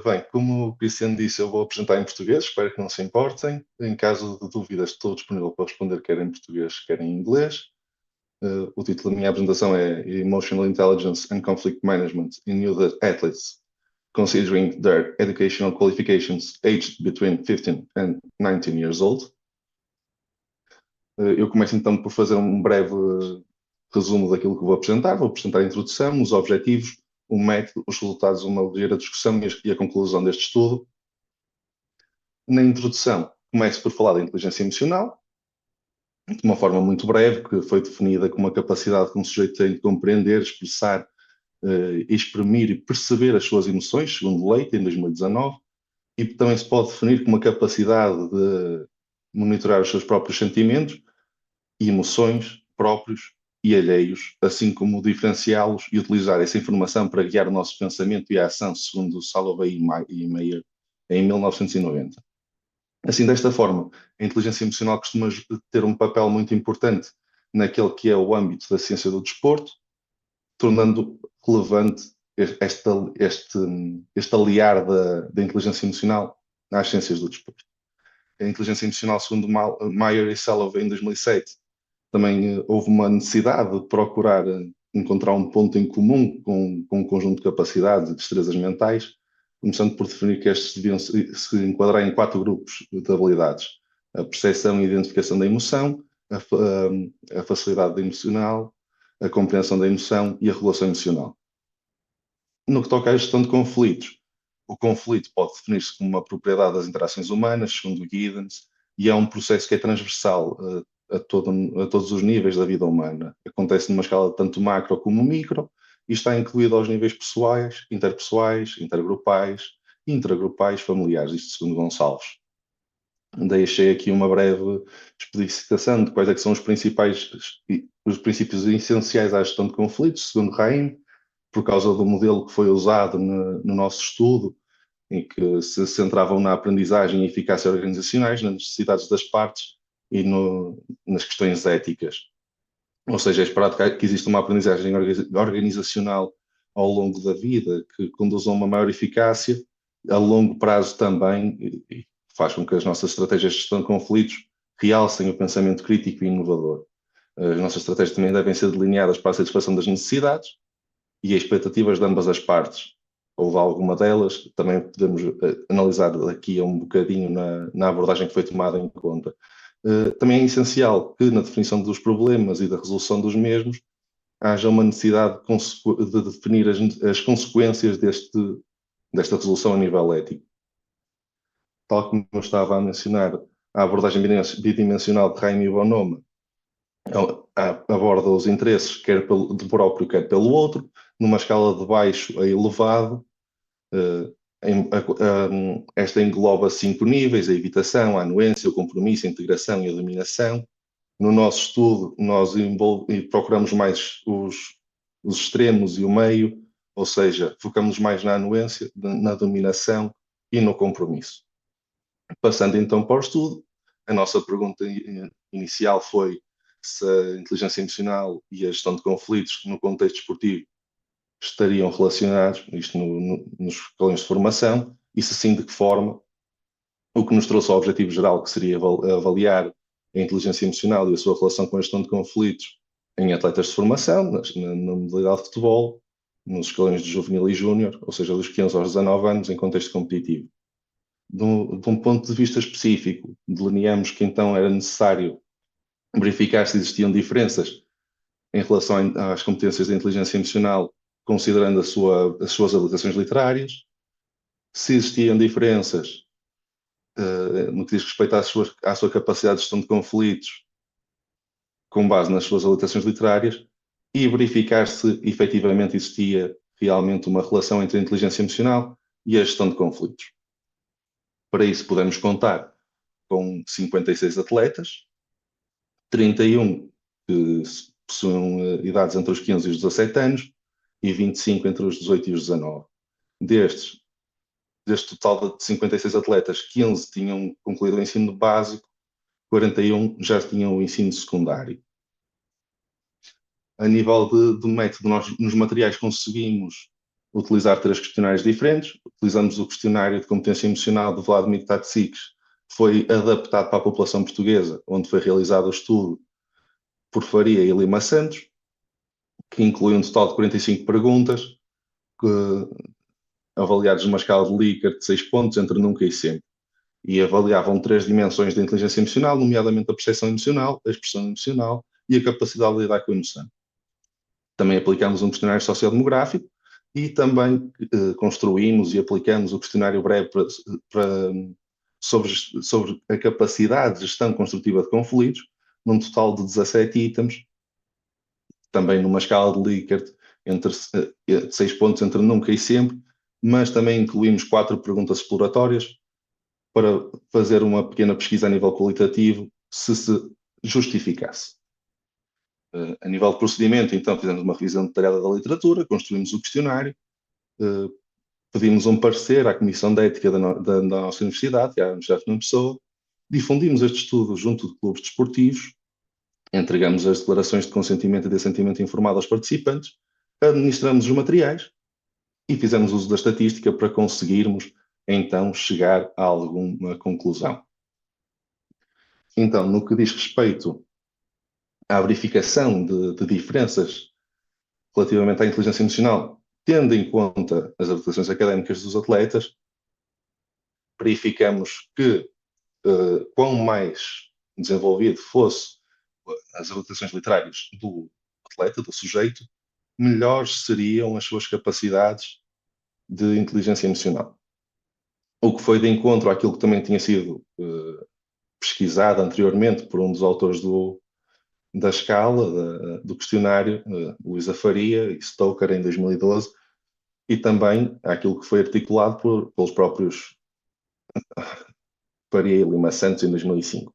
Bem, como o Cristiano disse, eu vou apresentar em português, espero que não se importem. Em caso de dúvidas, estou disponível para responder quer em português, quer em inglês. O título da minha apresentação é Emotional Intelligence and Conflict Management in Youth Athletes, Considering Their Educational Qualifications Aged Between 15 and 19 Years Old. Eu começo então por fazer um breve resumo daquilo que vou apresentar. Vou apresentar a introdução, os objetivos, o método, os resultados, uma ligeira discussão e a conclusão deste estudo. Na introdução, começo por falar da inteligência emocional, de uma forma muito breve, que foi definida como a capacidade que um sujeito tem de compreender, expressar, exprimir e perceber as suas emoções, segundo Leite, em 2019, e também se pode definir como a capacidade de monitorar os seus próprios sentimentos e emoções próprios e alheios, assim como diferenciá-los e utilizar essa informação para guiar o nosso pensamento e a ação, segundo Salovey e Meyer, em 1990. Assim, desta forma, a inteligência emocional costuma ter um papel muito importante naquele que é o âmbito da ciência do desporto, tornando relevante este aliar da inteligência emocional às ciências do desporto. A inteligência emocional, segundo Meyer e Salovey, em 2007, também houve uma necessidade de procurar encontrar um ponto em comum com um conjunto de capacidades e destrezas mentais, começando por definir que estes deviam se enquadrar em 4 grupos de habilidades: a percepção e identificação da emoção, a facilidade emocional, a compreensão da emoção e a regulação emocional. No que toca à gestão de conflitos, o conflito pode definir-se como uma propriedade das interações humanas, segundo Giddens, e é um processo que é transversal a todos os níveis da vida humana. Acontece numa escala tanto macro como micro e está incluído aos níveis pessoais, interpessoais, intergrupais, intragrupais, familiares, isto segundo Gonçalves. Deixei aqui uma breve explicitação de quais é que são os princípios essenciais à gestão de conflitos, segundo Raim, por causa do modelo que foi usado no nosso estudo, em que se centravam na aprendizagem e eficácia organizacionais, nas necessidades das partes e nas questões éticas. Ou seja, é esperado que exista uma aprendizagem organizacional ao longo da vida que conduza a uma maior eficácia, a longo prazo também, e faz com que as nossas estratégias de gestão de conflitos realcem o pensamento crítico e inovador. As nossas estratégias também devem ser delineadas para a satisfação das necessidades e expectativas de ambas as partes, ou de alguma delas, também podemos analisar aqui um bocadinho na abordagem que foi tomada em conta. Também é essencial que na definição dos problemas e da resolução dos mesmos haja uma necessidade de definir as consequências desta resolução a nível ético. Tal como eu estava a mencionar, a abordagem bidimensional de Raimi e Bonhomme aborda os interesses quer do próprio, quer pelo outro, numa escala de baixo a elevado. Esta engloba 5 níveis: a evitação, a anuência, o compromisso, a integração e a dominação. No nosso estudo, nós procuramos mais os extremos e o meio, ou seja, focamos mais na anuência, na dominação e no compromisso. Passando então para o estudo, a nossa pergunta inicial foi se a inteligência emocional e a gestão de conflitos no contexto esportivo estariam relacionados, isto nos escalões de formação, e se sim, de que forma, o que nos trouxe ao objetivo geral, que seria avaliar a inteligência emocional e a sua relação com a gestão de conflitos em atletas de formação, na modalidade de futebol, nos escalões de juvenil e júnior, ou seja, dos 15 aos 19 anos, em contexto competitivo. De um ponto de vista específico, delineamos que então era necessário verificar se existiam diferenças em relação às competências da inteligência emocional, considerando as suas habilitações literárias, se existiam diferenças no que diz respeito à sua capacidade de gestão de conflitos com base nas suas habilitações literárias, e verificar se efetivamente existia realmente uma relação entre a inteligência emocional e a gestão de conflitos. Para isso podemos contar com 56 atletas, 31 que possuem idades entre os 15 e os 17 anos e 25 entre os 18 e os 19. Deste total de 56 atletas, 15 tinham concluído o ensino básico, 41 já tinham o ensino secundário. A nível de método, nós nos materiais conseguimos utilizar 3 questionários diferentes. Utilizamos o questionário de competência emocional do Vladimir Tatsics, que foi adaptado para a população portuguesa, onde foi realizado o estudo por Faria e Lima Santos, que inclui um total de 45 perguntas, avaliados numa escala de Likert de 6 pontos, entre nunca e sempre. E avaliavam 3 dimensões da inteligência emocional, nomeadamente a percepção emocional, a expressão emocional e a capacidade de lidar com a emoção. Também aplicamos um questionário sociodemográfico e também construímos e aplicamos o questionário breve sobre a capacidade de gestão construtiva de conflitos, num total de 17 itens, também numa escala de Likert entre 6 pontos entre nunca e sempre, mas também incluímos 4 perguntas exploratórias para fazer uma pequena pesquisa a nível qualitativo, se justificasse. A nível de procedimento, então, fizemos uma revisão detalhada da literatura, construímos o questionário, pedimos um parecer à Comissão de Ética da nossa universidade, que é a Universidade Fernando Pessoa, difundimos este estudo junto de clubes desportivos, entregamos as declarações de consentimento e de assentimento informado aos participantes, administramos os materiais e fizemos uso da estatística para conseguirmos, então, chegar a alguma conclusão. Então, no que diz respeito à verificação de diferenças relativamente à inteligência emocional, tendo em conta as habilitações académicas dos atletas, verificamos que quão mais desenvolvido fosse as habilitações literárias do atleta, do sujeito, melhores seriam as suas capacidades de inteligência emocional. O que foi de encontro àquilo que também tinha sido pesquisado anteriormente por um dos autores da escala, do questionário, Luísa Faria e Stoker, em 2012, e também àquilo que foi articulado pelos próprios Faria e Lima Santos em 2005.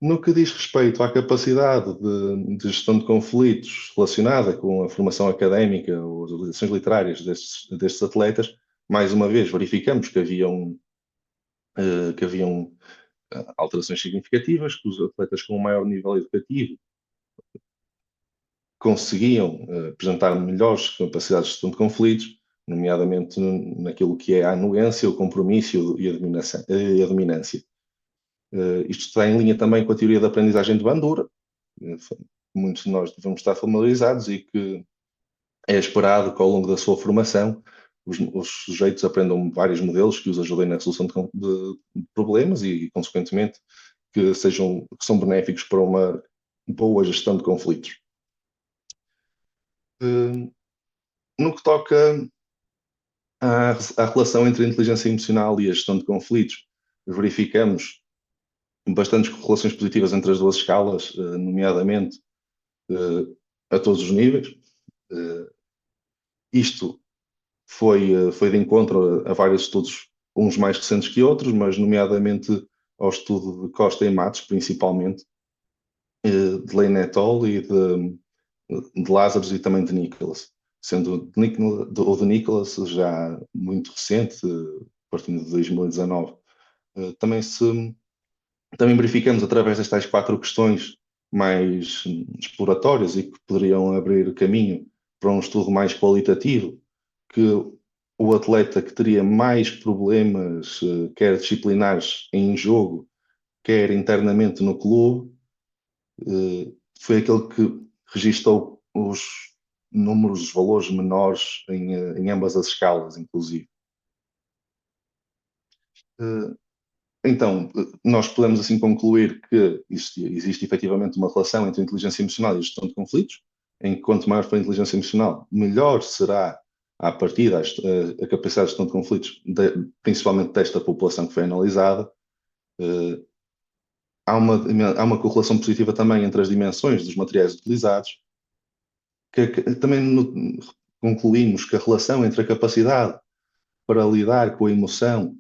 No que diz respeito à capacidade de gestão de conflitos relacionada com a formação académica ou as habilitações literárias destes atletas, mais uma vez verificamos que haviam alterações significativas, que os atletas com um maior nível educativo conseguiam apresentar melhores capacidades de gestão de conflitos, nomeadamente naquilo que é a anuência, o compromisso e a dominância. Isto está em linha também com a teoria da aprendizagem de Bandura, muitos de nós devemos estar familiarizados e que é esperado que ao longo da sua formação os sujeitos aprendam vários modelos que os ajudem na resolução de problemas e, consequentemente, que são benéficos para uma boa gestão de conflitos. No que toca à relação entre a inteligência emocional e a gestão de conflitos, verificamos bastantes correlações positivas entre as duas escalas, nomeadamente a todos os níveis. Isto foi de encontro a vários estudos, uns mais recentes que outros, mas nomeadamente ao estudo de Costa e Matos, principalmente, de Lane et al. E de Lazarus e também de Nicholas, sendo o de Nicholas já muito recente, partindo de 2019. Também verificamos através destas 4 questões mais exploratórias e que poderiam abrir caminho para um estudo mais qualitativo, que o atleta que teria mais problemas, quer disciplinares em jogo, quer internamente no clube, foi aquele que registou os números, os valores menores em ambas as escalas, inclusive. Então, nós podemos assim concluir que existe efetivamente uma relação entre a inteligência emocional e a gestão de conflitos, em que quanto maior for a inteligência emocional, melhor será à partida a capacidade de gestão de conflitos, principalmente desta população que foi analisada. Há uma correlação positiva também entre as dimensões dos materiais utilizados, que também concluímos que a relação entre a capacidade para lidar com a emoção,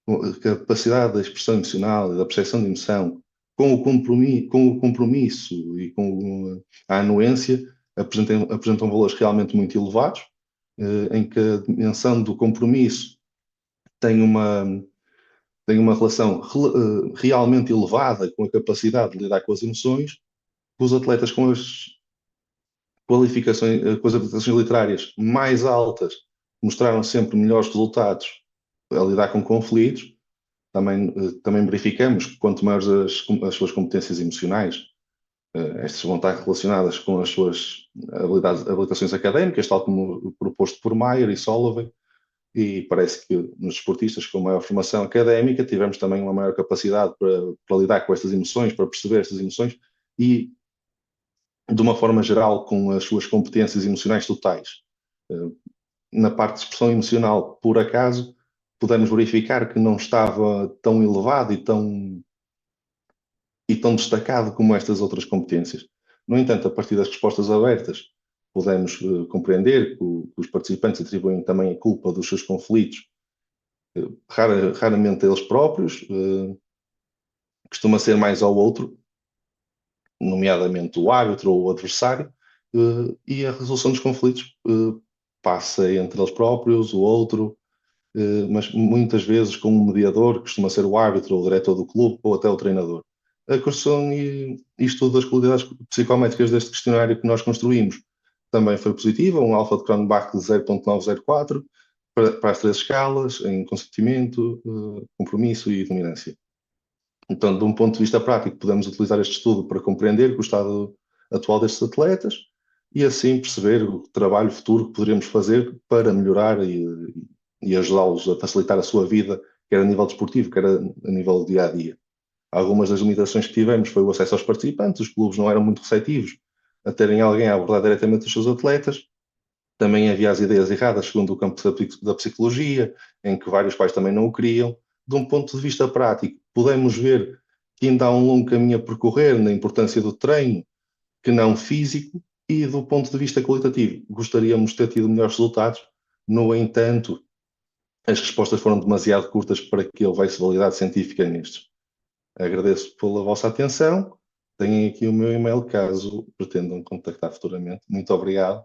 a capacidade da expressão emocional e da percepção de emoção, com o compromisso e com a anuência, apresentam valores realmente muito elevados, em que a dimensão do compromisso tem uma relação realmente elevada com a capacidade de lidar com as emoções, que os atletas com qualificações, com as habilitações literárias mais altas, mostraram sempre melhores resultados a lidar com conflitos. Também verificamos que quanto maiores as suas competências emocionais, estas vão estar relacionadas com as suas habilitações académicas, tal como proposto por Mayer e Solovey, e parece que nos desportistas com maior formação académica tivemos também uma maior capacidade para lidar com estas emoções, para perceber estas emoções e, de uma forma geral, com as suas competências emocionais totais. Na parte de expressão emocional, por acaso, pudemos verificar que não estava tão elevado e tão destacado como estas outras competências. No entanto, a partir das respostas abertas, podemos compreender que os participantes atribuem também a culpa dos seus conflitos, raramente a eles próprios, costuma ser mais ao outro, nomeadamente o árbitro ou o adversário, e a resolução dos conflitos passa entre eles próprios, o outro, mas muitas vezes com um mediador, que costuma ser o árbitro, ou o diretor do clube, ou até o treinador. A construção e estudo das qualidades psicométricas deste questionário que nós construímos também foi positiva, um alfa de Cronbach de 0.904 para as três escalas, em consentimento, compromisso e dominância. Então, de um ponto de vista prático, podemos utilizar este estudo para compreender o estado atual destes atletas e assim perceber o trabalho futuro que poderíamos fazer para melhorar e ajudá-los a facilitar a sua vida, quer a nível desportivo, quer a nível do dia a dia. Algumas das limitações que tivemos foi o acesso aos participantes, os clubes não eram muito receptivos a terem alguém a abordar diretamente os seus atletas. Também havia as ideias erradas, segundo o campo da psicologia, em que vários pais também não o queriam. De um ponto de vista prático, podemos ver que ainda há um longo caminho a percorrer na importância do treino, que não físico, e do ponto de vista qualitativo, gostaríamos de ter tido melhores resultados. No entanto, as respostas foram demasiado curtas para que houvesse validade científica nestes. Agradeço pela vossa atenção. Tenham aqui o meu e-mail caso pretendam contactar futuramente. Muito obrigado